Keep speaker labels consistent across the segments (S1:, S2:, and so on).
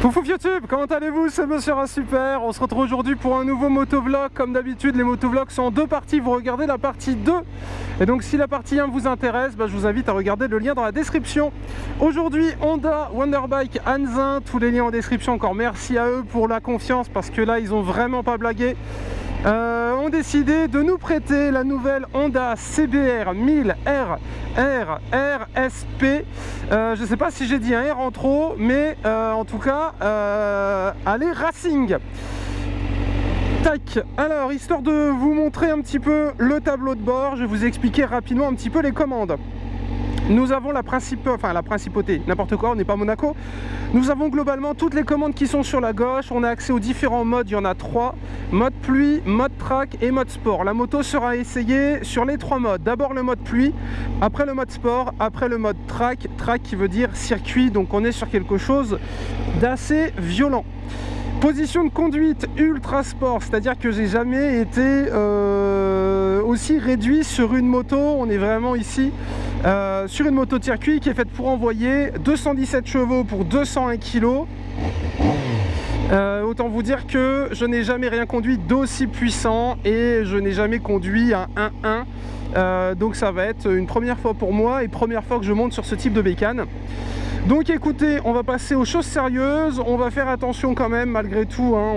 S1: Foufouf YouTube, comment allez-vous? C'est Monsieur Super. On se retrouve aujourd'hui pour un nouveau motovlog. Comme d'habitude, les motovlogs sont en deux parties. Vous regardez la partie 2. Et donc si la partie 1 vous intéresse, je vous invite à regarder le lien dans la description. Aujourd'hui, Honda Wonderbike Anzin. Tous les liens en description. Encore merci à eux pour la confiance parce que là, ils ont vraiment pas blagué. Ont décidé de nous prêter la nouvelle Honda CBR 1000 RSP. Je ne sais pas si j'ai dit un R en trop, mais en tout cas, allez Racing. Tac. Alors, histoire de vous montrer un petit peu le tableau de bord, je vais vous expliquer rapidement un petit peu les commandes. Nous avons la principauté, n'importe quoi, on n'est pas Monaco. Nous avons globalement toutes les commandes qui sont sur la gauche. On a accès aux différents modes, il y en a 3. Mode pluie, mode track et mode sport. La moto sera essayée sur les 3 modes. D'abord le mode pluie, après le mode sport, après le mode track. Track qui veut dire circuit, donc on est sur quelque chose d'assez violent. Position de conduite ultra sport, c'est-à-dire que j'ai jamais été aussi réduit sur une moto. On est vraiment ici sur une moto de circuit qui est faite pour envoyer 217 chevaux pour 201 kg. Autant vous dire que je n'ai jamais rien conduit d'aussi puissant et je n'ai jamais conduit un 1.1. Donc ça va être une première fois pour moi et première fois que je monte sur ce type de bécane. Donc écoutez, on va passer aux choses sérieuses. On va faire attention quand même malgré tout, hein.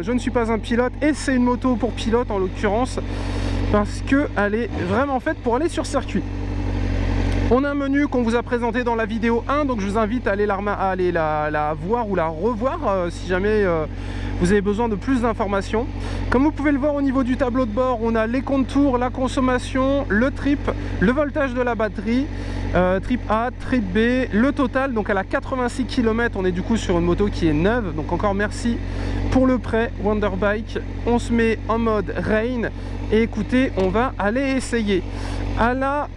S1: Je ne suis pas un pilote et c'est une moto pour pilote en l'occurrence parce qu'elle est vraiment faite pour aller sur circuit. On a un menu qu'on vous a présenté dans la vidéo 1, donc je vous invite à aller la voir ou la revoir si jamais vous avez besoin de plus d'informations. Comme vous pouvez le voir au niveau du tableau de bord, on a les contours, la consommation, le trip, le voltage de la batterie, trip A, trip B, le total. Donc elle a 86 km, on est du coup sur une moto qui est neuve, donc encore merci pour le prêt Wonderbike. On se met en mode rain et écoutez, on va aller essayer. Elle a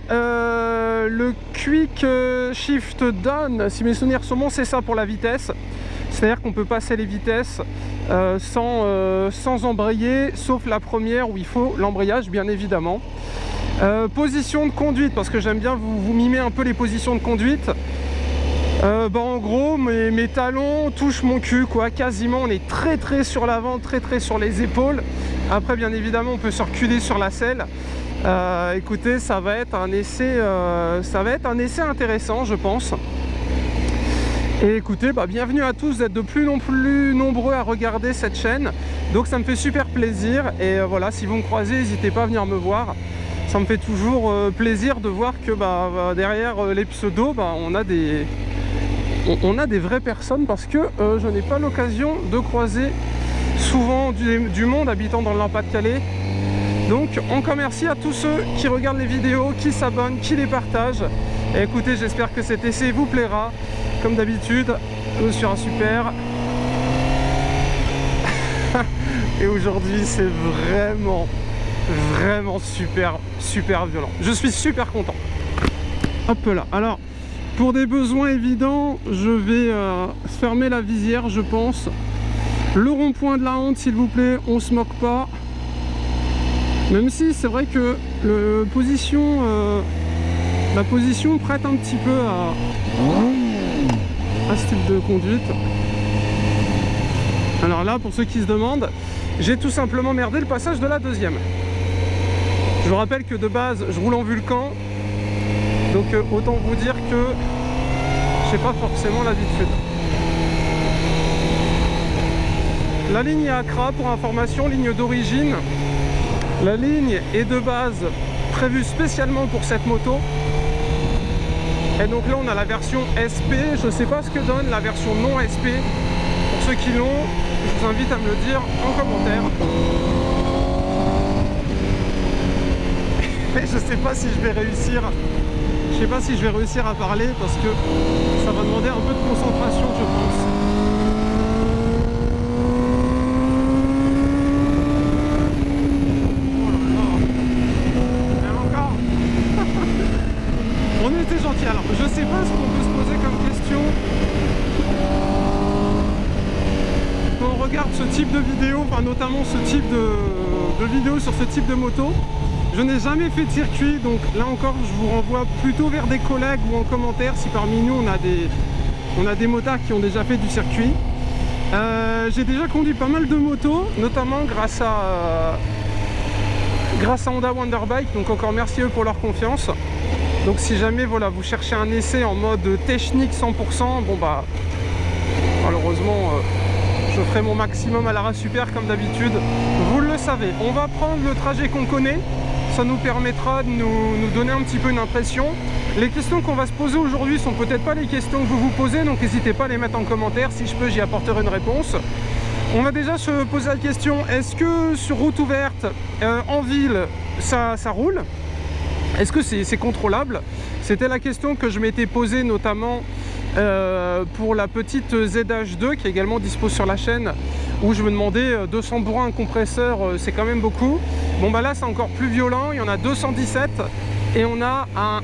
S1: le Quick Shift Down, si mes souvenirs sont bons, c'est ça pour la vitesse. C'est-à-dire qu'on peut passer les vitesses sans embrayer, sauf la première où il faut l'embrayage, bien évidemment. Position de conduite, parce que j'aime bien vous mimer un peu les positions de conduite. En gros, mes talons touchent mon cul, quoi, quasiment. On est très sur l'avant, très sur les épaules. Après, bien évidemment, on peut se reculer sur la selle. Écoutez, ça va être un essai intéressant, je pense. Et écoutez, bienvenue à tous, vous êtes de plus en plus nombreux à regarder cette chaîne, donc ça me fait super plaisir. Et voilà, si vous me croisez, n'hésitez pas à venir me voir. Ça me fait toujours plaisir de voir que derrière les pseudos, on a des vraies personnes, parce que je n'ai pas l'occasion de croiser souvent du monde habitant dans le Nord-Pas-de-Calais. Donc encore merci à tous ceux qui regardent les vidéos, qui s'abonnent, qui les partagent. Et écoutez, j'espère que cet essai vous plaira. Comme d'habitude, je suis un super. Et aujourd'hui, c'est vraiment super violent. Je suis super content. Hop là. Alors, pour des besoins évidents, je vais fermer la visière, je pense. Le rond-point de la honte, s'il vous plaît, on se moque pas. Même si c'est vrai que la position prête un petit peu à ce type de conduite. Alors là, pour ceux qui se demandent, j'ai tout simplement merdé le passage de la deuxième. Je vous rappelle que de base, je roule en Vulcan. Donc autant vous dire que je n'ai pas forcément l'habitude. La ligne est Accra pour information, ligne d'origine. La ligne est de base prévue spécialement pour cette moto. Et donc là on a la version SP, je ne sais pas ce que donne la version non SP. Pour ceux qui l'ont, je vous invite à me le dire en commentaire. Et je sais pas si je vais réussir. Je sais pas si je vais réussir à parler parce que ça va demander un peu de concentration, je pense. On était gentil. Alors, je sais pas ce qu'on peut se poser comme question quand on regarde ce type de vidéo, notamment ce type de vidéo sur ce type de moto. Je n'ai jamais fait de circuit, donc là encore, je vous renvoie plutôt vers des collègues ou en commentaire si parmi nous on a des motards qui ont déjà fait du circuit. J'ai déjà conduit pas mal de motos, notamment grâce à Honda Wonderbike, donc encore merci à eux pour leur confiance. Donc si jamais voilà, vous cherchez un essai en mode technique 100%, bon bah malheureusement je ferai mon maximum à la race super comme d'habitude. Vous le savez, on va prendre le trajet qu'on connaît, ça nous permettra de nous donner un petit peu une impression. Les questions qu'on va se poser aujourd'hui sont peut-être pas les questions que vous vous posez, donc n'hésitez pas à les mettre en commentaire, si je peux j'y apporterai une réponse. On va déjà se poser la question, est-ce que sur route ouverte, en ville, ça roule? Est-ce que c'est contrôlable? C'était la question que je m'étais posée notamment pour la petite ZH2 qui est également dispo sur la chaîne, où je me demandais 200 bourrins un compresseur, c'est quand même beaucoup. Bon bah là c'est encore plus violent, il y en a 217 et on a un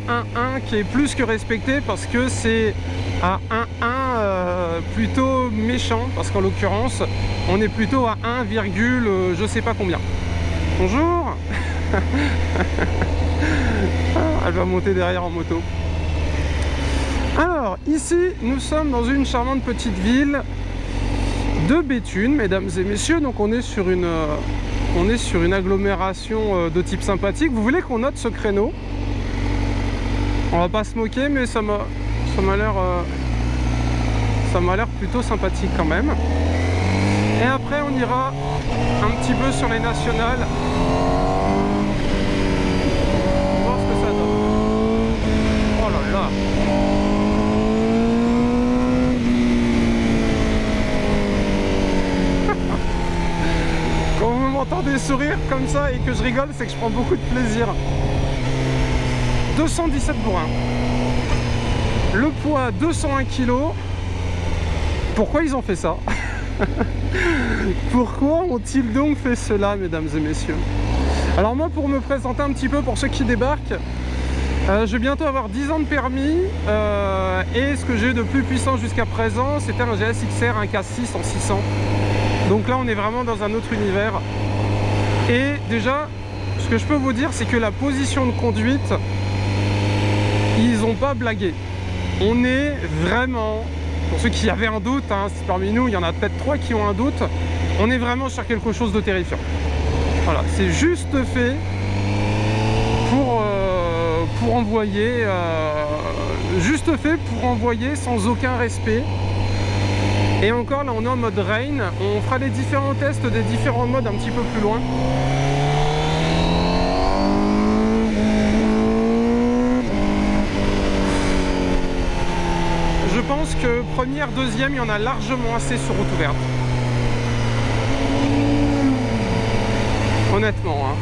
S1: 1.1 qui est plus que respecté parce que c'est à 1.1 plutôt méchant, parce qu'en l'occurrence on est plutôt à 1, je sais pas combien. Bonjour. Elle va monter derrière en moto. Alors ici nous sommes dans une charmante petite ville de Béthune, mesdames et messieurs. Donc on est sur une agglomération de type sympathique. Vous voulez qu'on note ce créneau? On va pas se moquer, mais ça m'a l'air plutôt sympathique quand même. Et après on ira un petit peu sur les nationales. Voir ce que ça donne. Oh là là. Quand vous m'entendez sourire comme ça et que je rigole, c'est que je prends beaucoup de plaisir. 217 bourrins. Le poids 201 kg. Pourquoi ils ont fait ça? Pourquoi ont-ils donc fait cela, mesdames et messieurs? Alors moi, pour me présenter un petit peu pour ceux qui débarquent, je vais bientôt avoir 10 ans de permis et ce que j'ai eu de plus puissant jusqu'à présent, c'était un GSXR, un K6 en 600. Donc là, on est vraiment dans un autre univers. Et déjà, ce que je peux vous dire, c'est que la position de conduite, ils n'ont pas blagué. On est vraiment, pour ceux qui avaient un doute, hein, parmi nous, il y en a peut-être 3 qui ont un doute, on est vraiment sur quelque chose de terrifiant. Voilà, c'est juste fait pour envoyer, sans aucun respect. Et encore là, on est en mode rain. On fera les différents tests des différents modes un petit peu plus loin. Je pense que première, deuxième, il y en a largement assez sur route ouverte. Honnêtement, hein.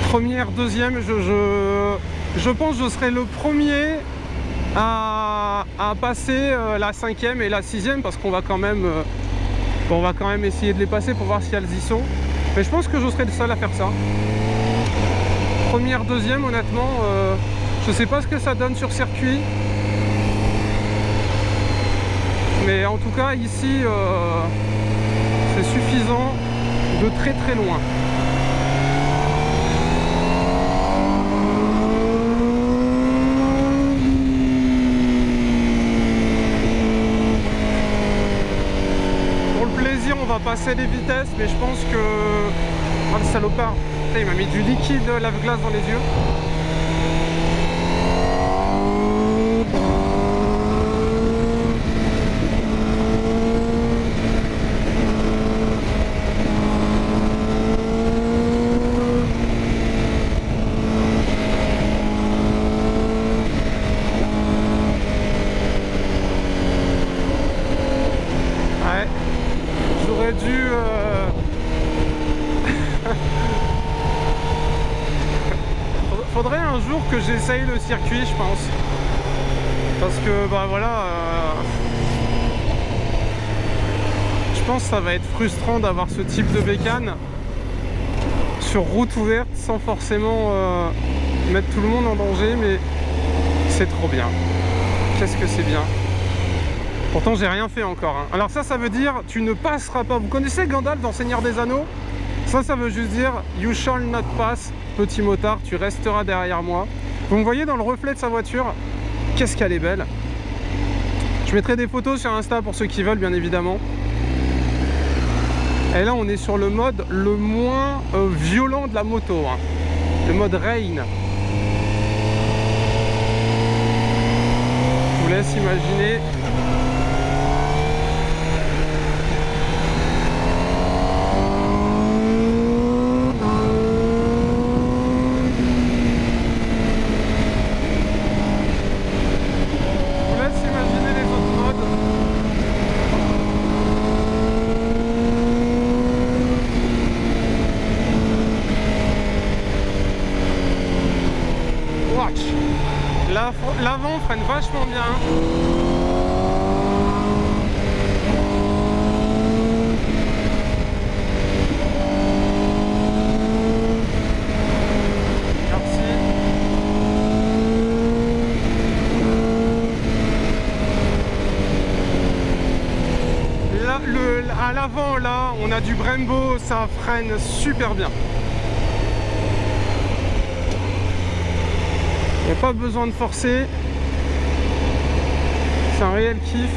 S1: Première, deuxième, je pense que je serai le premier à passer la 5e et la 6e, parce qu'on va quand même essayer de les passer pour voir si elles y sont. Mais je pense que je serai le seul à faire ça. Première, deuxième, honnêtement, je sais pas ce que ça donne sur circuit. Mais en tout cas, ici, c'est suffisant de très très loin. Pour le plaisir, on va passer les vitesses, mais je pense que... Oh, le salopard, il m'a mis du liquide lave-glace dans les yeux. Faudrait un jour que j'essaye le circuit, je pense, parce que bah voilà, je pense que ça va être frustrant d'avoir ce type de bécane sur route ouverte sans forcément mettre tout le monde en danger, mais c'est trop bien. Qu'est-ce que c'est bien. Pourtant j'ai rien fait encore, hein. Alors ça veut dire tu ne passeras pas. Vous connaissez Gandalf dans Seigneur des Anneaux? Ça veut juste dire you shall not pass, petit motard, tu resteras derrière moi. Vous me voyez dans le reflet de sa voiture? Qu'est-ce qu'elle est belle. Je mettrai des photos sur Insta pour ceux qui veulent, bien évidemment. Et là on est sur le mode le moins violent de la moto, hein. Le mode rain. Je vous laisse imaginer. L'avant freine vachement bien. Merci. Là, à l'avant, là, on a du Brembo, ça freine super bien. Il n'y a pas besoin de forcer. C'est un réel kiff.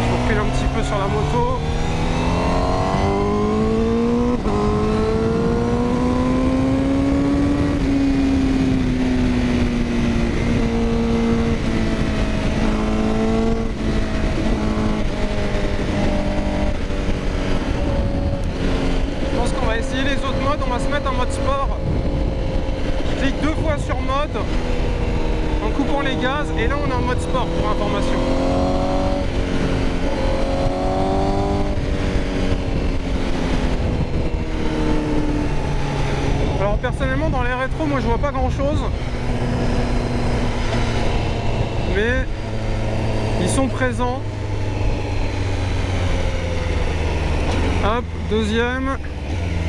S1: Je recule un petit peu sur la moto. Je pense qu'on va essayer les autres modes. On va se mettre en mode sport. Je clique 2 fois sur mode en coupant les gaz et là on est en mode sport pour information. Alors personnellement dans les rétros moi je vois pas grand chose, mais ils sont présents. Hop, deuxième,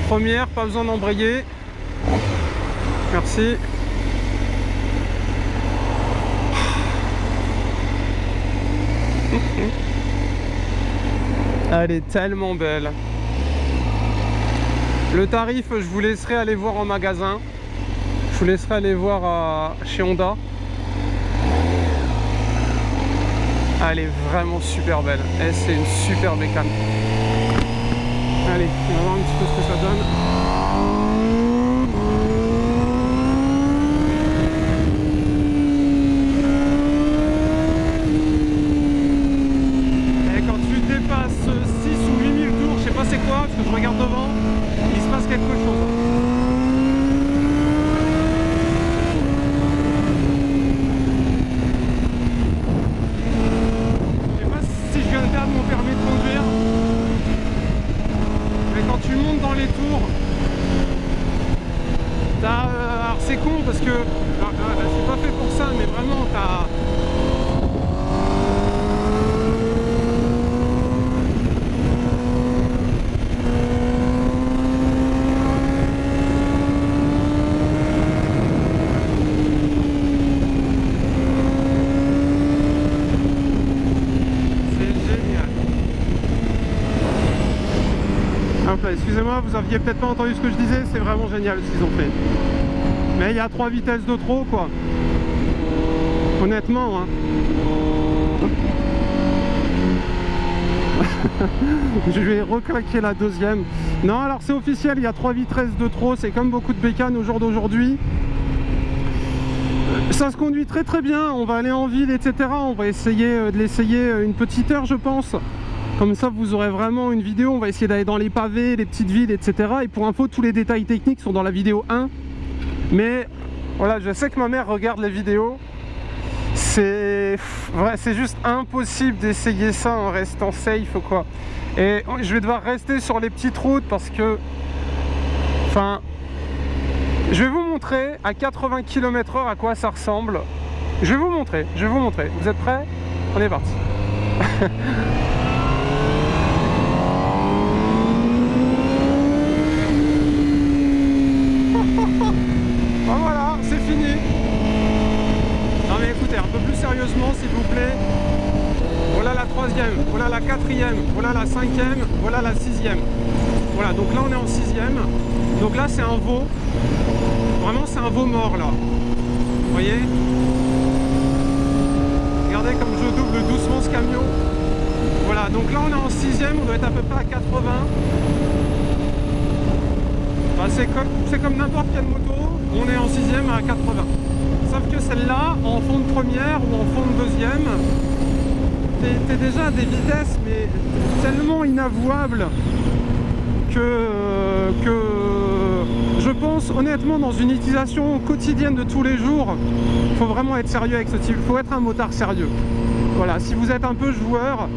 S1: première, pas besoin d'embrayer. Merci. Elle est tellement belle. Le tarif, je vous laisserai aller voir en magasin. Je vous laisserai aller voir chez Honda. Elle est vraiment super belle. Et c'est une super bécane. Allez, on va voir un petit peu ce que ça donne. Parce que je regarde devant, il se passe quelque chose. Je sais pas si je viens de perdre mon permis de conduire, mais quand tu montes dans les tours, alors c'est con parce que c'est pas fait pour ça, mais vraiment t'as... Excusez-moi, vous aviez peut-être pas entendu ce que je disais, c'est vraiment génial ce qu'ils ont fait. Mais il y a 3 vitesses de trop, quoi. Honnêtement, hein. Je vais reclaquer la deuxième. Non, alors c'est officiel, il y a 3 vitesses de trop, c'est comme beaucoup de bécanes au jour d'aujourd'hui. Ça se conduit très très bien, on va aller en ville, etc. On va essayer de l'essayer une petite heure, je pense. Comme ça, vous aurez vraiment une vidéo. On va essayer d'aller dans les pavés, les petites villes, etc. Et pour info, tous les détails techniques sont dans la vidéo 1. Mais voilà, je sais que ma mère regarde les vidéos. C'est juste impossible d'essayer ça en restant safe, quoi. Et je vais devoir rester sur les petites routes parce que... Enfin... Je vais vous montrer à 80 km/h à quoi ça ressemble. Je vais vous montrer, Vous êtes prêts? On est parti. Voilà, c'est fini. Non mais écoutez, un peu plus sérieusement s'il vous plaît. Voilà la 3e, voilà la 4e, voilà la 5e, voilà la 6e. Voilà, donc là on est en 6e. Donc là c'est un veau. Vraiment c'est un veau mort là. Vous voyez? Regardez comme je double doucement ce Voilà, donc là on est en 6ème, on doit être à peu près à 80. Bah, c'est comme n'importe quelle moto, on est en 6ème à 80. Sauf que celle-là, en fond de première ou en fond de deuxième, t'es déjà à des vitesses mais tellement inavouables que je pense honnêtement dans une utilisation quotidienne de tous les jours, il faut vraiment être sérieux avec ce type, il faut être un motard sérieux. Voilà, si vous êtes un peu joueur,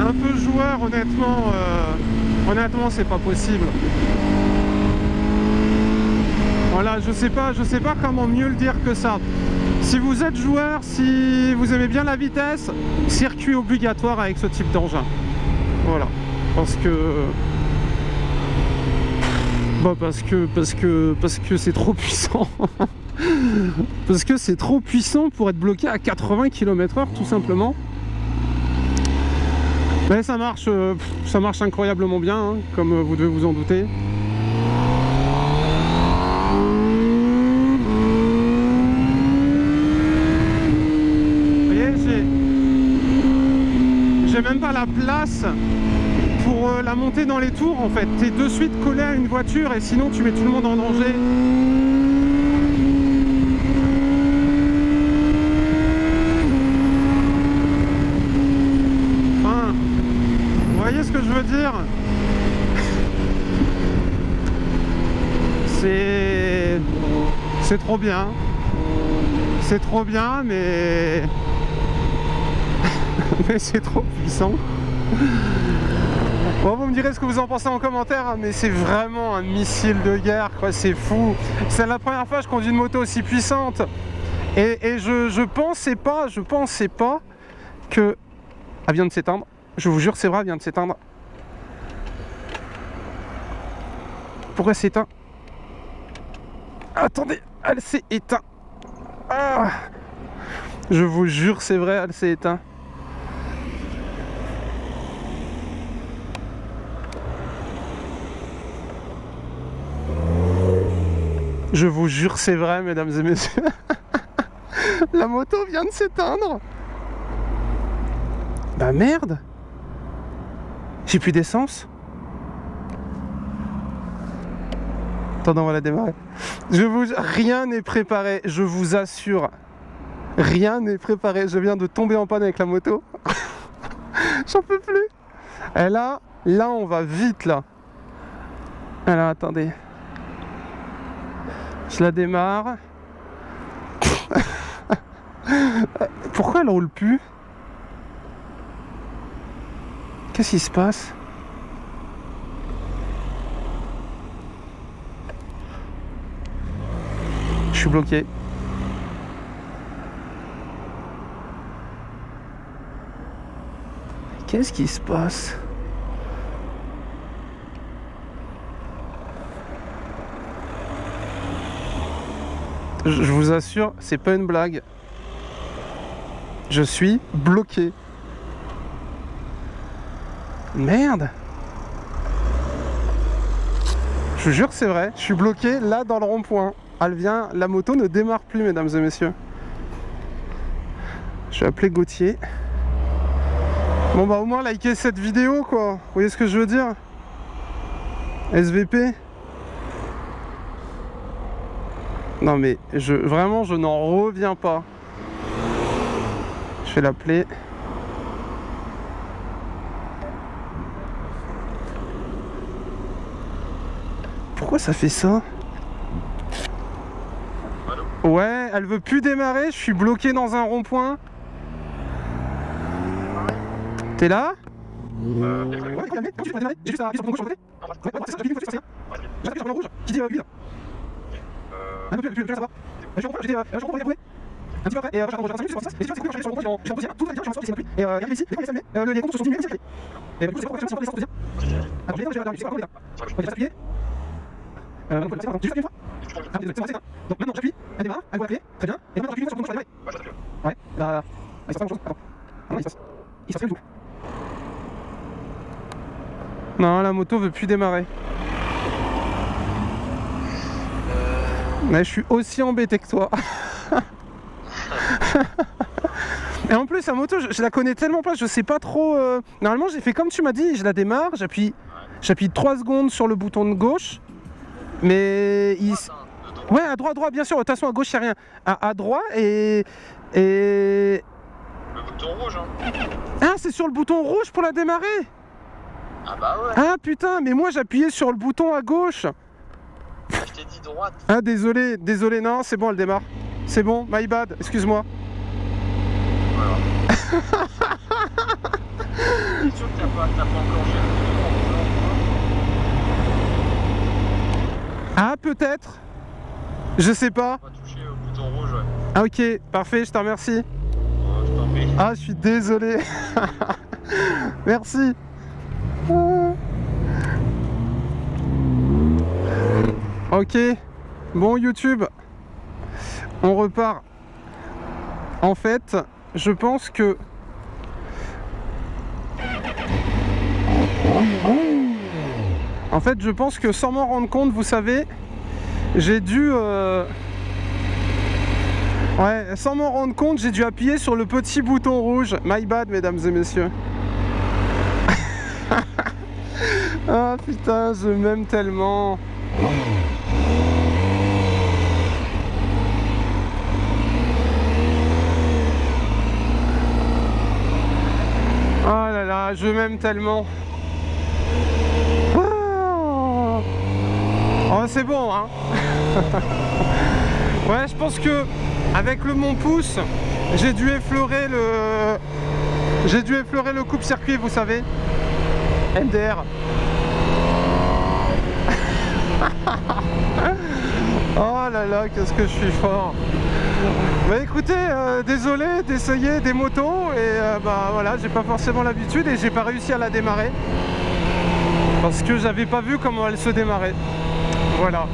S1: un peu joueur, honnêtement c'est pas possible. Voilà, je sais pas comment mieux le dire que ça. Si vous êtes joueur, si vous aimez bien la vitesse, circuit obligatoire avec ce type d'engin. Voilà, parce que c'est trop puissant. Parce que c'est trop puissant pour être bloqué à 80 km/h tout simplement. Mais ça marche incroyablement bien, hein, comme vous devez vous en douter. Vous voyez, j'ai même pas la place pour la monter dans les tours en fait. T'es de suite collé à une voiture et sinon tu mets tout le monde en danger. Vous voyez ce que je veux dire? C'est trop bien. C'est trop bien, mais mais c'est trop puissant. Bon, vous me direz ce que vous en pensez en commentaire, hein, mais c'est vraiment un missile de guerre, quoi. C'est fou. C'est la première fois que je conduis une moto aussi puissante. Et je pensais pas que... Elle vient de s'éteindre. Je vous jure, c'est vrai, elle vient de s'éteindre. Pourquoi elle s'est éteinte? Attendez, elle s'est éteinte. Ah, je vous jure, c'est vrai, elle s'est éteinte. Je vous jure, c'est vrai, mesdames et messieurs. La moto vient de s'éteindre. Bah merde. J'ai plus d'essence. Attendez, on va la démarrer. Rien n'est préparé, je vous assure. Rien n'est préparé. Je viens de tomber en panne avec la moto. J'en peux plus. Et là, on va vite là. Alors attendez. Je la démarre. Pourquoi elle roule plus? Qu'est-ce qui se passe? Je suis bloqué. Qu'est-ce qui se passe? Je vous assure, c'est pas une blague. Je suis bloqué. Merde. Je vous jure que c'est vrai. Je suis bloqué là dans le rond-point. Elle vient, la moto ne démarre plus, mesdames et messieurs. Je vais appeler Gauthier. Bon bah au moins likez cette vidéo quoi. Vous voyez ce que je veux dire? SVP. Non mais vraiment je n'en reviens pas. Je vais l'appeler. Pourquoi ça fait ça? Ouais, elle veut plus démarrer, je suis bloqué dans un rond-point. T'es là? Ouais, j'ai juste à appuyer sur le bouton gauche sur le côté. Ouais, c'est ça, j'ai mis une fois, c'est ça. J'appuie sur le rouge qui dit huile. Un peu plus, ça va. Je comprends, j'étais pour les trouver. Un petit peu après, et j'attends 5 minutes, c'est ça. Et si tu veux, sur le bouton, je suis en deuxième, tout va bien, je suis en sortie, c'est plus. Et regardez ici, l'écran est fermé, les comptes sont soumis, c'est fait. Et du coup, c'est pourquoi je suis en sortie, deuxième. Alors, j'ai là, c'est quoi, on va appuyer. Donc, c'est juste une fois. Ah, désolé, c'est bon, c'est ça. Donc maintenant, j'appuie, elle démarre, elle va appuyer, très bien. Et maintenant, j'appuie une fois sur le bouton, je vais démarrer. Ouais, bah, il se passe pas grand chose. Attends. Non, il se passe rien du tout. Non, la moto veut plus démarrer. Mais je suis aussi embêté que toi. Et en plus la moto je la connais tellement pas, je sais pas trop. Normalement j'ai fait comme tu m'as dit, je la démarre, j'appuie 3 secondes sur le bouton de gauche. Mais il... Ouais, à droite, bien sûr, de toute façon à gauche il n'y a rien. À droite et... Le
S2: bouton rouge hein.
S1: Ah, c'est sur le bouton rouge pour la démarrer.
S2: Ah bah ouais.
S1: Ah putain, mais moi j'appuyais sur le bouton à gauche.
S2: Je t'ai dit droite.
S1: Ah désolé, non, c'est bon, elle démarre. C'est bon, my bad, excuse-moi.
S2: Voilà. C'est sûr que t'as pas enclenché le bouton.
S1: Ah peut-être. Je sais pas.
S2: On va toucher au bouton rouge, ouais.
S1: Ah ok, parfait, je te remercie.
S2: Oh, je t'en prie.
S1: Ah, je suis désolé. Merci. Ok, bon YouTube, on repart. En fait, je pense que... sans m'en rendre compte, vous savez, j'ai dû... Ouais, sans m'en rendre compte, j'ai dû appuyer sur le petit bouton rouge. My bad, mesdames et messieurs. Ah putain, je m'aime tellement. Oh là là, je m'aime tellement. Oh, c'est bon, hein. Ouais, je pense que avec mon pouce, j'ai dû effleurer le coupe-circuit, vous savez. MDR. Oh là là, qu'est-ce que je suis fort. Bah écoutez, désolé d'essayer des motos et bah voilà, j'ai pas forcément l'habitude et j'ai pas réussi à la démarrer parce que j'avais pas vu comment elle se démarrait. Voilà.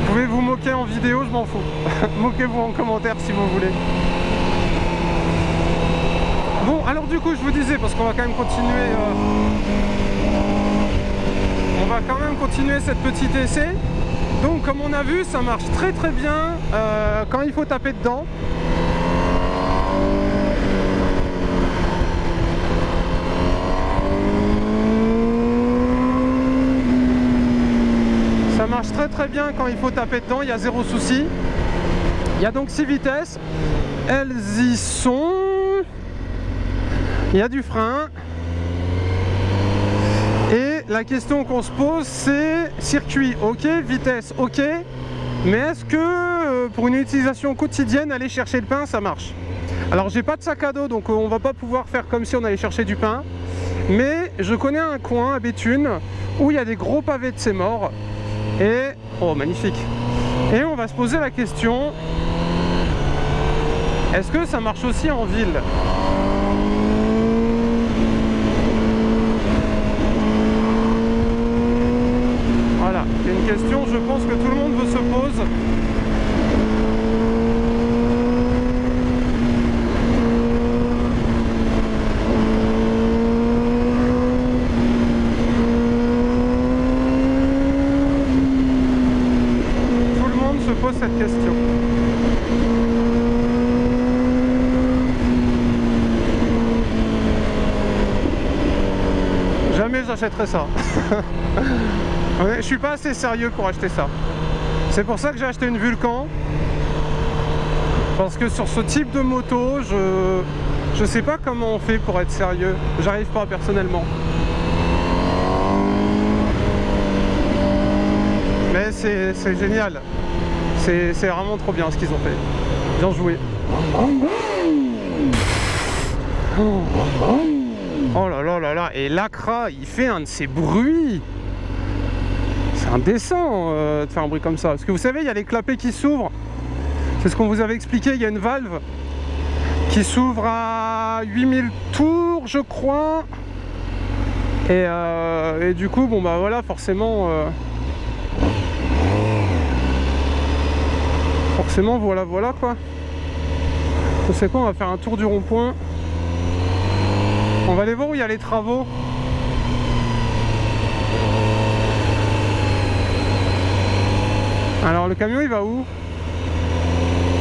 S1: Vous pouvez vous moquer en vidéo, je m'en fous. Moquez-vous en commentaire si vous voulez. Bon, alors du coup, je vous disais, parce qu'on va quand même continuer... on va quand même continuer cette petite essai. Donc, comme on a vu, ça marche très très bien quand il faut taper dedans. Ça marche très très bien quand il faut taper dedans, il y a zéro souci. Il y a donc 6 vitesses, elles y sont. Il y a du frein. Et la question qu'on se pose, c'est circuit, ok, vitesse, ok. Mais est-ce que pour une utilisation quotidienne, aller chercher le pain, ça marche? Alors j'ai pas de sac à dos, donc on va pas pouvoir faire comme si on allait chercher du pain. Mais je connais un coin à Béthune où il y a des gros pavés de ces morts. Et, oh magnifique. Et on va se poser la question, est-ce que ça marche aussi en ville? Voilà, c'est une question, je pense que tout le monde se pose. Pose cette question. Jamais j'achèterai ça. Ouais, je suis pas assez sérieux pour acheter ça. C'est pour ça que j'ai acheté une Vulcan. Parce que sur ce type de moto, je sais pas comment on fait pour être sérieux. J'arrive pas personnellement. Mais c'est génial. C'est vraiment trop bien ce qu'ils ont fait. Bien joué. Oh là là là là. Et l'Acra, il fait un de ces bruits. C'est indécent de faire un bruit comme ça. Parce que vous savez, il y a les clapets qui s'ouvrent. C'est ce qu'on vous avait expliqué. Il y a une valve qui s'ouvre à 8000 tours, je crois. Et du coup, bon bah voilà, forcément... Forcément, voilà quoi. Vous savez quoi, on va faire un tour du rond-point. On va aller voir où il y a les travaux. Alors le camion il va où?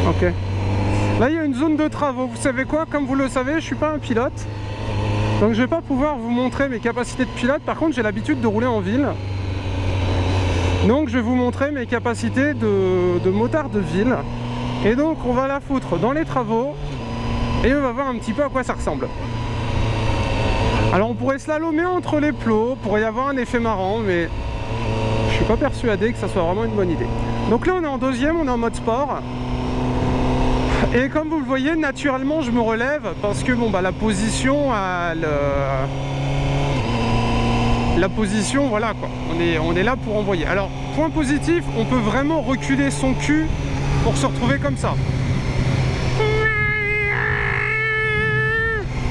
S1: Ok. Là il y a une zone de travaux. Vous savez quoi? Comme vous le savez, je suis pas un pilote. Donc je vais pas pouvoir vous montrer mes capacités de pilote. Par contre j'ai l'habitude de rouler en ville. Donc je vais vous montrer mes capacités de motard de ville. Et donc on va la foutre dans les travaux. Et on va voir un petit peu à quoi ça ressemble. Alors on pourrait slalomer entre les plots, pourrait y avoir un effet marrant, mais je suis pas persuadé que ça soit vraiment une bonne idée. Donc là on est en deuxième, on est en mode sport. Et comme vous le voyez, naturellement je me relève parce que bon bah la position, la position, voilà quoi, on est là pour envoyer. Alors point positif, on peut vraiment reculer son cul pour se retrouver comme ça.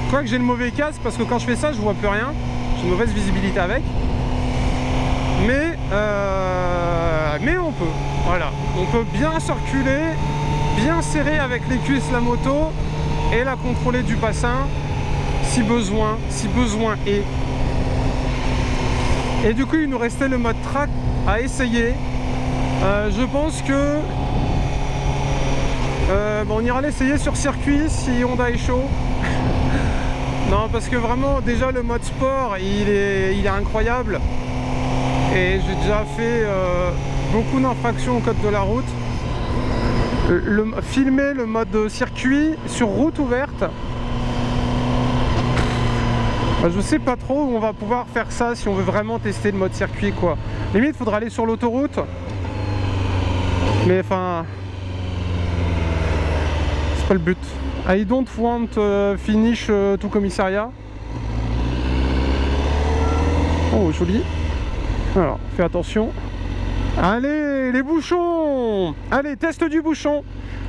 S1: Je crois que j'ai le mauvais casque parce que quand je fais ça je vois plus rien, j'ai une mauvaise visibilité avec, mais on peut, voilà, on peut bien se reculer, bien serrer avec les cuisses la moto et la contrôler du bassin si besoin est. Et du coup il nous restait le mode track à essayer. Je pense que on ira l'essayer sur circuit si Honda est chaud. Non, parce que vraiment déjà le mode sport il est incroyable et j'ai déjà fait beaucoup d'infractions au code de la route. Filmer le mode circuit sur route ouverte, je sais pas trop où on va pouvoir faire ça si on veut vraiment tester le mode circuit quoi. Limite il faudra aller sur l'autoroute, mais enfin c'est pas le but. I don't want finish tout commissariat. Oh joli. Alors fais attention. Allez les bouchons. Allez test du bouchon.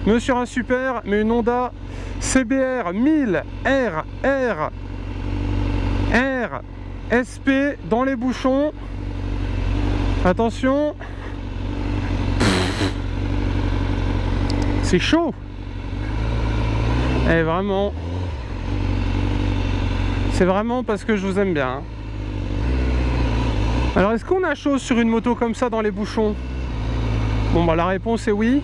S1: Monsieur un super, mais une Honda CBR 1000 R SP dans les bouchons. Attention. C'est chaud. Et vraiment, c'est vraiment parce que je vous aime bien. Alors est-ce qu'on a chaud sur une moto comme ça dans les bouchons? Bon bah la réponse est oui.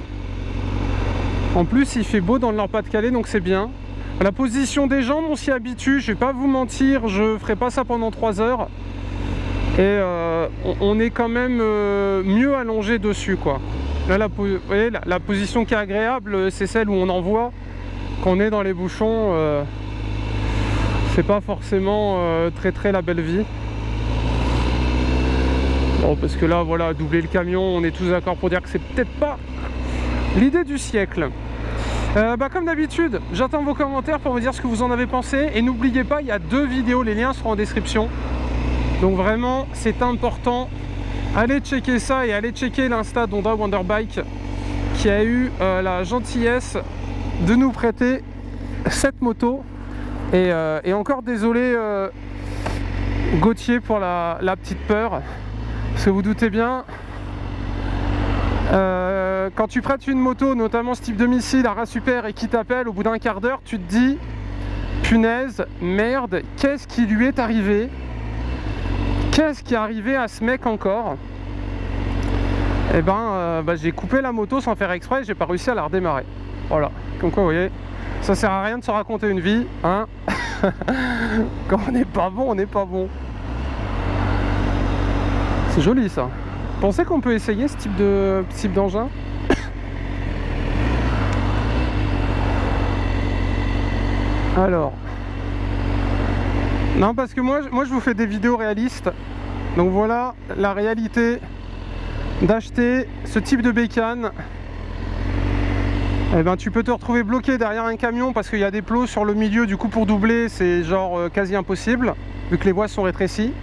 S1: En plus il fait beau dans le Nord-Pas-de-Calais donc c'est bien. La position des jambes on s'y habitue, je vais pas vous mentir, je ferai pas ça pendant 3 heures. Et on est quand même mieux allongé dessus quoi. Là vous voyez, la position qui est agréable c'est celle où on envoie. Quand on est dans les bouchons, c'est pas forcément très la belle vie. Bon, parce que là, voilà, doubler le camion, on est tous d'accord pour dire que c'est peut-être pas l'idée du siècle. Comme d'habitude, j'attends vos commentaires pour vous dire ce que vous en avez pensé. Et n'oubliez pas, il y a 2 vidéos, les liens seront en description. Donc vraiment, c'est important. Allez checker ça et allez checker l'Insta d'Honda Wonderbike qui a eu la gentillesse de nous prêter cette moto. Et encore désolé Gauthier pour la petite peur. Parce que vous doutez bien, quand tu prêtes une moto, notamment ce type de missile à ras super et qui t'appelle au bout d'un quart d'heure, tu te dis punaise, merde, qu'est-ce qui lui est arrivé? Qu'est-ce qui est arrivé à ce mec encore? Et j'ai coupé la moto sans faire exprès et j'ai pas réussi à la redémarrer. Voilà, comme quoi vous voyez, ça sert à rien de se raconter une vie, hein. Quand on n'est pas bon, on n'est pas bon. C'est joli ça. Pensez qu'on peut essayer ce type d'engin? Alors. Non, parce que moi je vous fais des vidéos réalistes. Donc voilà la réalité d'acheter ce type de bécane. Eh ben, tu peux te retrouver bloqué derrière un camion parce qu'il y a des plots sur le milieu. Du coup pour doubler c'est genre quasi impossible vu que les voies sont rétrécies.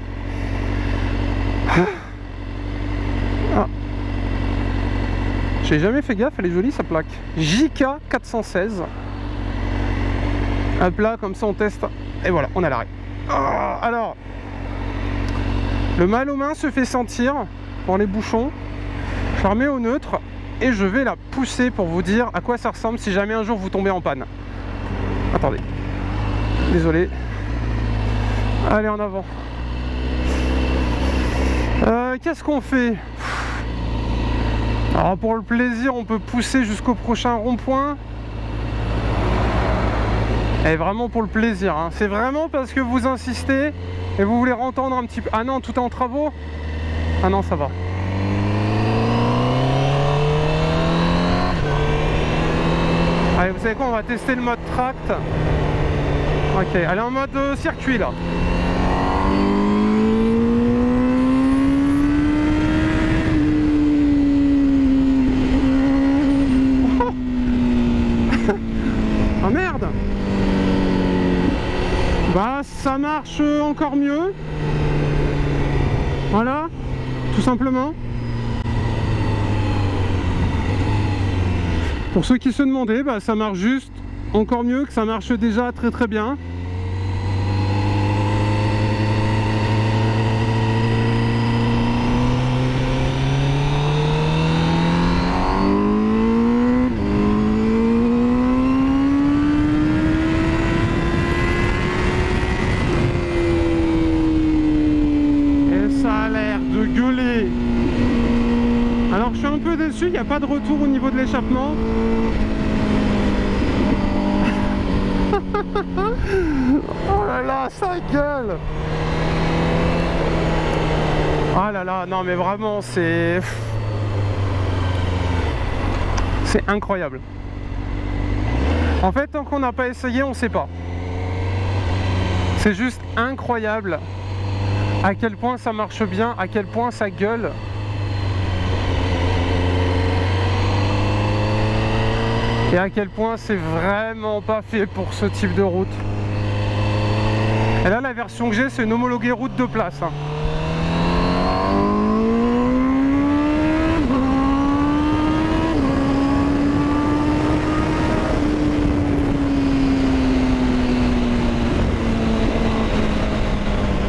S1: Ah. J'ai jamais fait gaffe, elle est jolie sa plaque. JK 416. Un plat comme ça on teste. Et voilà, on a l'arrêt. Alors, le mal aux mains se fait sentir dans les bouchons. Je la remets au neutre et je vais la pousser pour vous dire à quoi ça ressemble si jamais un jour vous tombez en panne. Attendez. Désolé. Allez, en avant. Qu'est-ce qu'on fait? Alors pour le plaisir, on peut pousser jusqu'au prochain rond-point. Et vraiment pour le plaisir, hein. C'est vraiment parce que vous insistez et vous voulez entendre un petit peu... Ah non, tout est en travaux? Ah non, ça va. Allez, vous savez quoi, on va tester le mode tract. Ok, allez en mode circuit là. Ah merde! Bah ça marche encore mieux. Voilà, tout simplement. Pour ceux qui se demandaient, bah, ça marche juste encore mieux que ça marche déjà très très bien. Alors je suis un peu déçu, il n'y a pas de retour au niveau de l'échappement. Oh là là, ça gueule. Ah là là, non mais vraiment c'est incroyable. En fait, tant qu'on n'a pas essayé, on ne sait pas. C'est juste incroyable à quel point ça marche bien, à quel point ça gueule. Et à quel point c'est vraiment pas fait pour ce type de route. Et là, la version que j'ai, c'est une homologuée route de place, hein.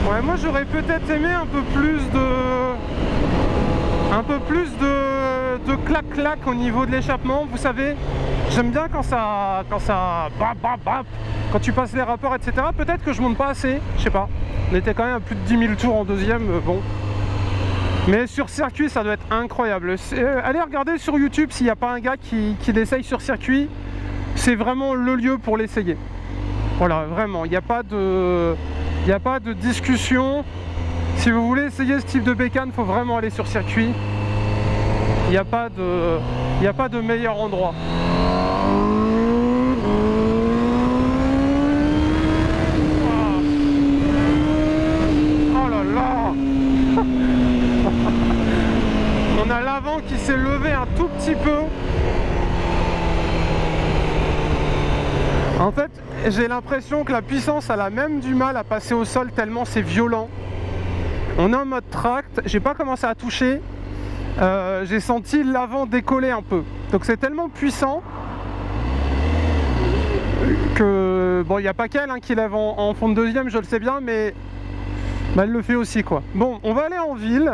S1: Ouais, moi j'aurais peut-être aimé un peu plus de clac-clac au niveau de l'échappement, vous savez. J'aime bien quand ça bap, bap, bap, quand tu passes les rapports, etc. Peut-être que je monte pas assez, je sais pas. On était quand même à plus de 10 000 tours en deuxième, bon. Mais sur circuit, ça doit être incroyable. Allez regarder sur YouTube s'il n'y a pas un gars qui l'essaye sur circuit. C'est vraiment le lieu pour l'essayer. Voilà, vraiment, il n'y a pas de discussion. Si vous voulez essayer ce type de bécane, il faut vraiment aller sur circuit. Il n'y a pas de meilleur endroit. Oh là là. On a l'avant qui s'est levé un tout petit peu. En fait, j'ai l'impression que la puissance elle a même du mal à passer au sol tellement c'est violent. On est en mode tract, j'ai pas commencé à toucher. J'ai senti l'avant décoller un peu. Donc c'est tellement puissant que bon, il n'y a pas qu'elle hein, qui lève en fond de deuxième, je le sais bien, mais bah, elle le fait aussi quoi. Bon, on va aller en ville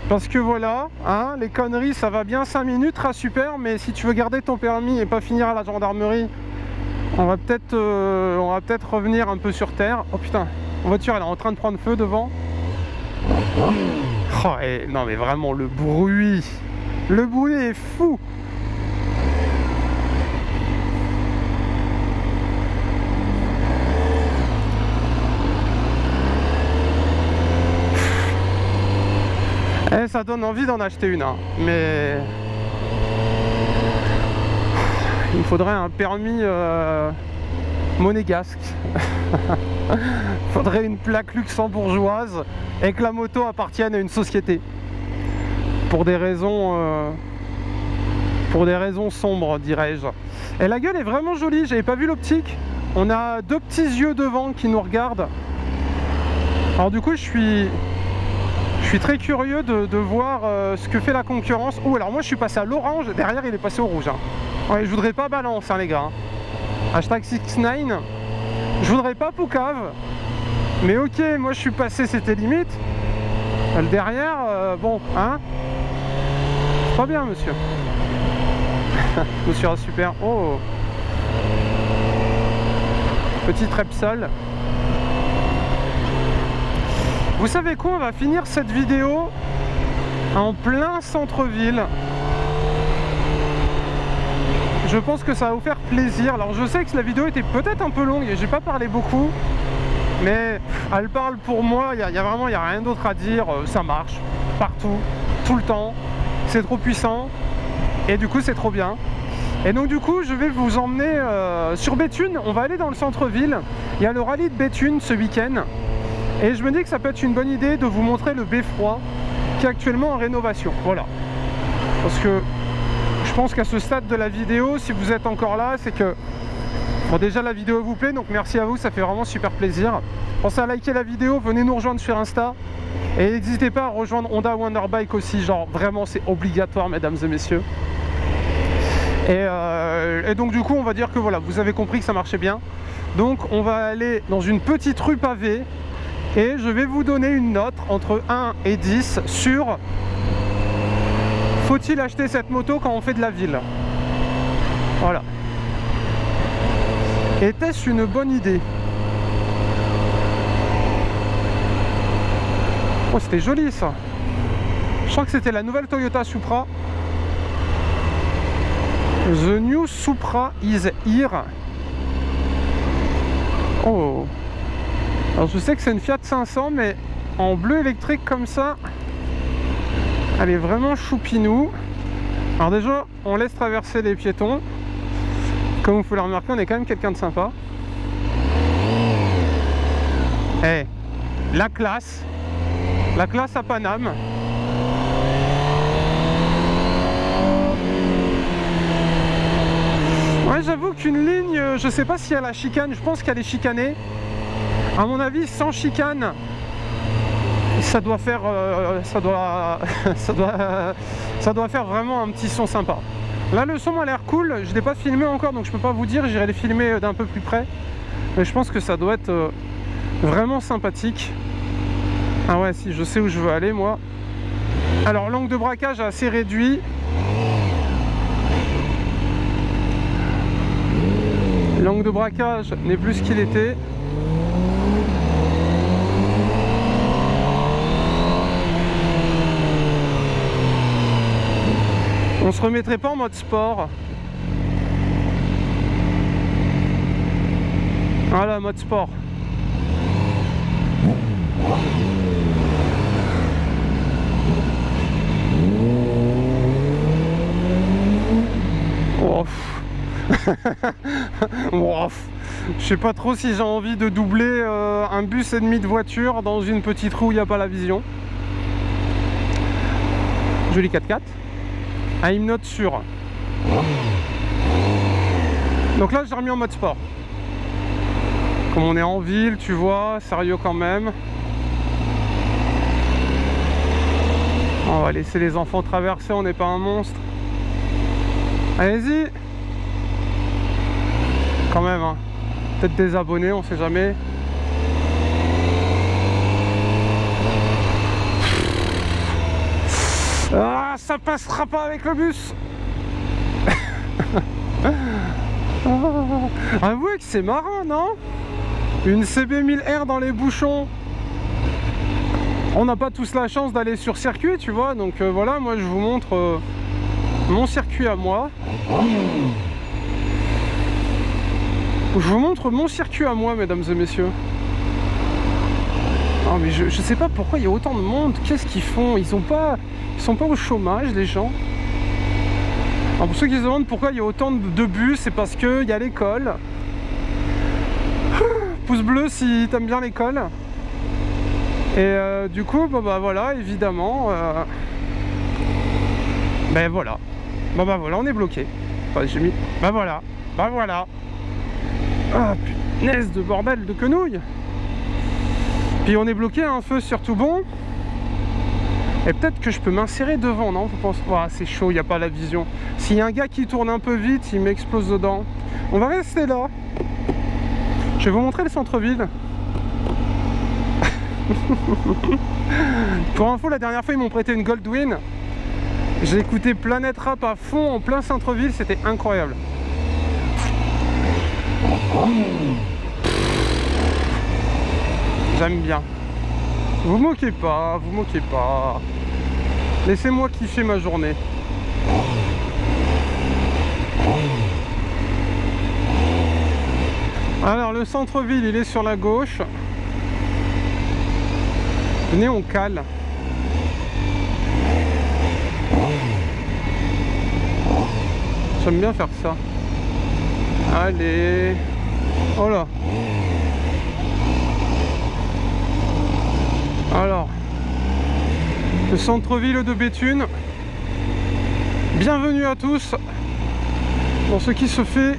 S1: parce que voilà, hein, les conneries ça va bien 5 minutes, ah, super, mais si tu veux garder ton permis et pas finir à la gendarmerie, on va peut-être revenir un peu sur terre. Oh putain, la voiture elle est en train de prendre feu devant. Oh, non mais vraiment le bruit est fou. Ça donne envie d'en acheter une hein. Mais il me faudrait un permis monégasque. Il faudrait une plaque luxembourgeoise et que la moto appartienne à une société. Pour des raisons sombres, dirais-je. Et la gueule est vraiment jolie, j'avais pas vu l'optique. On a deux petits yeux devant qui nous regardent. Alors du coup, je suis très curieux de voir ce que fait la concurrence. Oh, alors moi je suis passé à l'orange, derrière il est passé au rouge. Hein. Ouais, je voudrais pas balance, hein, les gars. Hashtag 69. Je voudrais pas poucave. Mais ok, moi je suis passé, c'était limite. Le derrière, bon, hein. Pas bien, monsieur. Monsieur super. Oh. Petit Repsol. Vous savez quoi, on va finir cette vidéo en plein centre-ville. je pense que ça va vous faire plaisir. Alors je sais que la vidéo était peut-être un peu longue et j'ai pas parlé beaucoup, mais elle parle pour moi, il y a vraiment rien d'autre à dire. Ça marche partout, tout le temps, c'est trop puissant et du coup c'est trop bien. Et donc du coup je vais vous emmener sur Béthune. On va aller dans le centre-ville. Il y a le rallye de Béthune ce week-end et je me dis que ça peut être une bonne idée de vous montrer le Beffroi qui est actuellement en rénovation. Voilà, parce que je pense qu'à ce stade de la vidéo, si vous êtes encore là, c'est que bon, déjà la vidéo vous plaît, donc merci à vous, ça fait vraiment super plaisir. Pensez à liker la vidéo, venez nous rejoindre sur Insta et n'hésitez pas à rejoindre Honda Wonderbike aussi, genre vraiment c'est obligatoire mesdames et messieurs. Et donc du coup on va dire que voilà, vous avez compris que ça marchait bien. Donc on va aller dans une petite rue pavée et je vais vous donner une note entre 1 et 10 sur faut-il acheter cette moto quand on fait de la ville. Voilà. Était-ce une bonne idée? Oh, c'était joli ça. Je crois que c'était la nouvelle Toyota Supra. The new Supra is here. Oh. Alors je sais que c'est une Fiat 500, mais en bleu électrique comme ça, elle est vraiment choupinou. Alors déjà, on laisse traverser les piétons. Comme vous pouvez le remarquer, on est quand même quelqu'un de sympa. Eh, la classe à Paname. Ouais, j'avoue qu'une ligne, je sais pas si elle a chicane, je pense qu'elle est chicanée. À mon avis, sans chicane, ça doit faire, ça doit faire vraiment un petit son sympa. Là, le son a l'air cool. Je l'ai pas filmé encore, donc je peux pas vous dire. J'irai les filmer d'un peu plus près. Mais je pense que ça doit être vraiment sympathique. Ah ouais, si, je sais où je veux aller, moi. Alors, l'angle de braquage est assez réduit. L'angle de braquage n'est plus ce qu'il était. On se remettrait pas en mode sport. Voilà, mode sport. Oh. Oh. Je sais pas trop si j'ai envie de doubler un bus et demi de voiture dans une petite rue où il n'y a pas la vision. Joli 4x4. Ah, il me note sur. Donc là j'ai remis en mode sport. Comme on est en ville, tu vois, sérieux quand même. On va laisser les enfants traverser, on n'est pas un monstre. Allez-y. Quand même, hein. Peut-être des abonnés, on sait jamais. Ah, ça passera pas avec le bus. Avouez que c'est marrant, non? Une CB1000R dans les bouchons. On n'a pas tous la chance d'aller sur circuit, tu vois. Donc voilà, moi je vous montre mon circuit à moi. Je vous montre mon circuit à moi, mesdames et messieurs. Ah, mais je sais pas pourquoi il y a autant de monde. Qu'est-ce qu'ils font? Ils sont pas au chômage, les gens. Alors pour ceux qui se demandent pourquoi il y a autant de bus, c'est parce qu'il y a l'école. Pouce bleu si t'aimes bien l'école. Et du coup, bah voilà, évidemment. Ben voilà. Bah voilà, on est bloqué. Enfin, j'ai mis. Bah voilà. Bah voilà. Ah punaise de bordel de quenouille. Puis on est bloqué à un feu surtout bon. Et peut-être que je peux m'insérer devant, non? Vous pensez? Oh, c'est chaud, il n'y a pas la vision. S'il y a un gars qui tourne un peu vite, il m'explose dedans. On va rester là. Je vais vous montrer le centre-ville. Pour info, la dernière fois, ils m'ont prêté une Goldwyn. J'ai écouté Planète Rap à fond en plein centre-ville, c'était incroyable. J'aime bien. Vous moquez pas, vous moquez pas. Laissez-moi kiffer ma journée. Alors le centre-ville il est sur la gauche. Venez, on cale. J'aime bien faire ça. Allez. Oh là. Alors, le centre-ville de Béthune. Bienvenue à tous dans ce qui se fait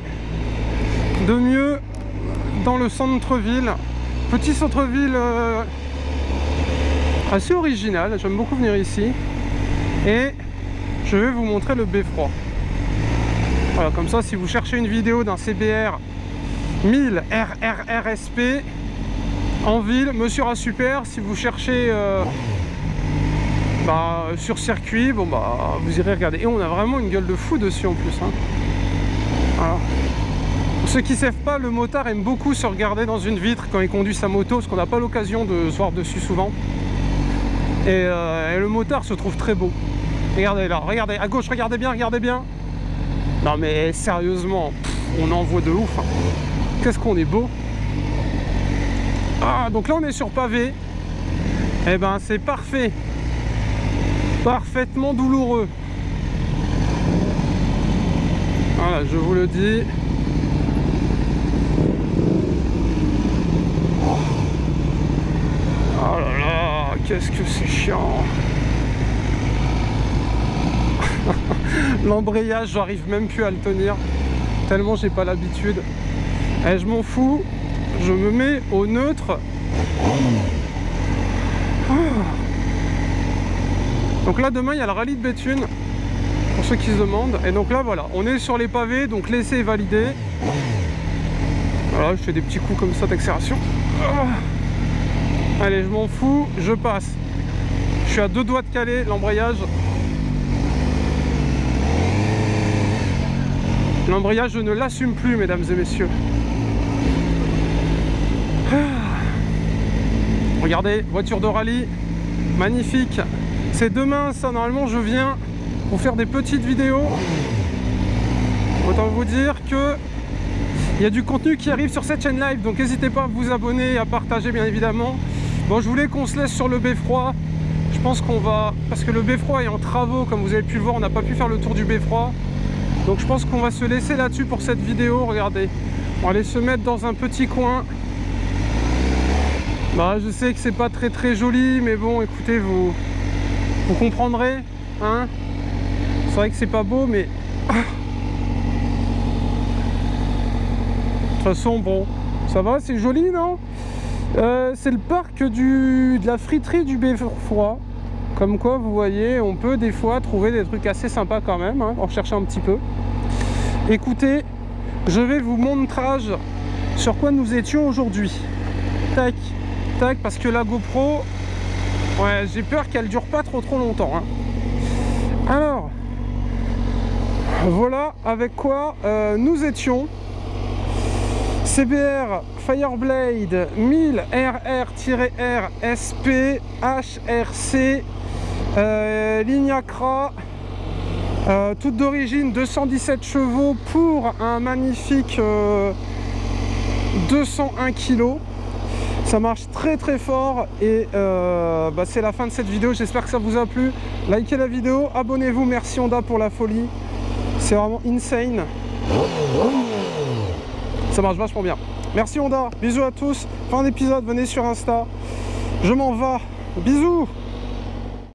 S1: de mieux dans le centre-ville. Petit centre-ville assez original, j'aime beaucoup venir ici. Et je vais vous montrer le beffroi. Voilà, comme ça si vous cherchez une vidéo d'un CBR 1000 RRRSP en ville, me sera super. Si vous cherchez sur circuit, bon bah vous irez regarder. Et on a vraiment une gueule de fou dessus en plus, hein. Voilà. Pour ceux qui ne savent pas, le motard aime beaucoup se regarder dans une vitre quand il conduit sa moto, parce qu'on n'a pas l'occasion de se voir dessus souvent. Et le motard se trouve très beau. Regardez là, regardez à gauche, regardez bien, regardez bien. Non mais sérieusement, on en voit de ouf, hein. Qu'est-ce qu'on est beau. Ah, donc là on est sur pavé. Eh ben c'est parfait. Parfaitement douloureux. Voilà, je vous le dis. Oh là là, qu'est-ce que c'est chiant. L'embrayage, j'arrive même plus à le tenir. Tellement j'ai pas l'habitude. Et je m'en fous. Je me mets au neutre. Donc là demain il y a le rallye de Béthune, pour ceux qui se demandent. Et donc là voilà, on est sur les pavés, donc l'essai est validé. Voilà, je fais des petits coups comme ça d'accélération. Allez, je m'en fous, je passe. Je suis à 2 doigts de caler l'embrayage. L'embrayage, je ne l'assume plus, mesdames et messieurs. Regardez, voiture de rallye, magnifique. C'est demain, ça, normalement, je viens pour faire des petites vidéos. Autant vous dire que il y a du contenu qui arrive sur cette chaîne live, donc n'hésitez pas à vous abonner et à partager, bien évidemment. Bon, je voulais qu'on se laisse sur le beffroi. Je pense qu'on va... Parce que le beffroi est en travaux, comme vous avez pu le voir, on n'a pas pu faire le tour du beffroi. Donc je pense qu'on va se laisser là-dessus pour cette vidéo. Regardez, on va aller se mettre dans un petit coin. Bah, je sais que c'est pas très joli, mais bon, écoutez, vous comprendrez, hein. C'est vrai que c'est pas beau, mais... De toute façon, bon, ça va, c'est joli, non? C'est le parc de la friterie du beffroi. Comme quoi, vous voyez, on peut des fois trouver des trucs assez sympas quand même, hein, en cherchant un petit peu. Écoutez, je vais vous montrer sur quoi nous étions aujourd'hui. Tac, tac, parce que la GoPro, ouais, j'ai peur qu'elle dure pas trop longtemps, hein. Alors, voilà avec quoi nous étions. CBR Fireblade 1000 RR-R SP HRC ligne Accra, toute d'origine, 217 chevaux pour un magnifique 201 kg. Ça marche très fort et c'est la fin de cette vidéo. J'espère que ça vous a plu. Likez la vidéo, abonnez-vous. Merci Honda pour la folie, c'est vraiment insane. Ça marche vachement bien. Merci Honda, bisous à tous. Fin d'épisode, venez sur Insta. Je m'en vais. Bisous.